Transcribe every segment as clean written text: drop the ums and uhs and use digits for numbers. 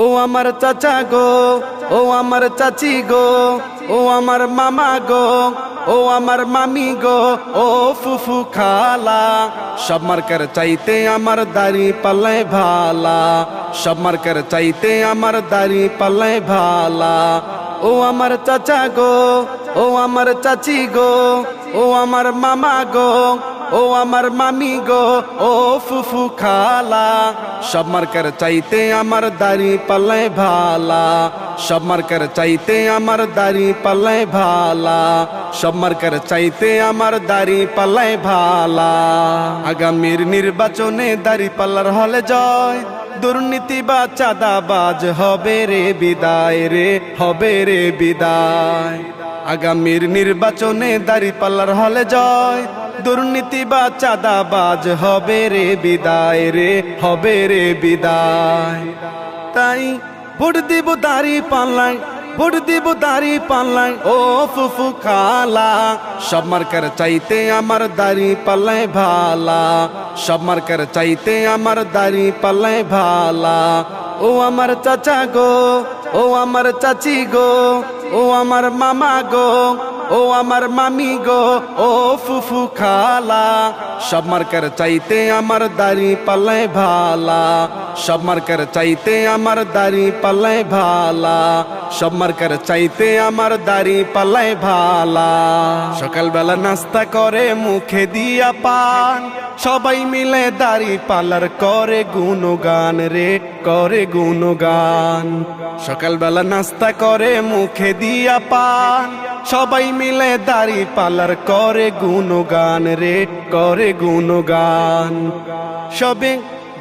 ও আমার চাচা গো, ও আমার চাচি গো, ও আমার মামা গো, ও আমার মামি গো, ও ফুফু খালা, সব মার্কার চাইতে আমার দাড়ি পাল্লায় ভালা, সব মার্কার চাইতে আমার দাড়ি পাল্লায় ভালা। ও আমার চাচা গো, ও আমার চাচি গো, ও আমার মামা গো, ও আমার মামি গো, ও ফুফু খালা, সব মার্কার চাইতে আমার দাড়ি পাল্লায় ভালা, সব মার্কার চাইতে আমার দাড়ি পাল্লায় ভালা, সব মার্কার চাইতে আমার দাড়ি পাল্লায় ভালা। আগামীর নির্বাচনে দাড়ি পাল্লার হলে জয়, দুর্নীতি বা চাঁদাবাজ হবে রে বিদায়, রে হবে রে বিদায়। আগামীর নির্বাচনে দাড়ি পাল্লার হলে জয়, দুর্নীতি বা চাঁদাবাজ হবে রে বিদায়, রে হবে রে বিদায়। তাই ভোট দিব দাড়ি পাল্লায়, ভোট দিব দাড়ি পাল্লায়, ও ফুফু খালা, সব মার্কার চাইতে আমার দাড়ি পাল্লায় ভালা, সব মার্কার চাইতে আমার দাড়ি পাল্লায় ভালা। ও আমার চাচা গো, ও আমার চাচি গো, ও আমার মামা গো, ও আমার মামি গো, ও ফুফু খালা, সব মার্কার চাইতে আমার দাড়ি পাল্লায় ভালা, সব মার্কার চাইতে আমার দাড়ি পাল্লায় ভালা, সব মার্কার চাইতে আমার দাড়ি পাল্লায় ভালা। সকালবেলা নাস্তা করে মুখে দিয়া পান, সবাই মিলে দাড়ি পাল্লার করে গুণগান, রে করে গুণগান। সকালবেলা নাস্তা করে মুখে দিয়া পান, সবাই মিলে দাড়ি পাল্লার করে গুণগান, রে করে গুণগান। সবে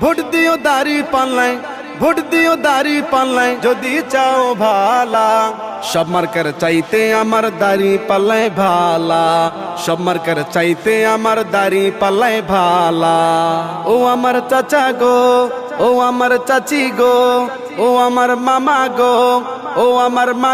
ভোট দিও দাড়ি পাল্লায়, ভোট দিও দাড়ি পাল্লায়, যদি চাও ভালা, সব মার্কার চাইতে আমার দাড়ি পাল্লায় ভালা, সব মার্কার চাইতে আমার দাড়ি পাল্লায় ভালা। ও আমার চাচা গো, ও আমার চাচি গো, ও আমার মামা গো, ও আমার মামি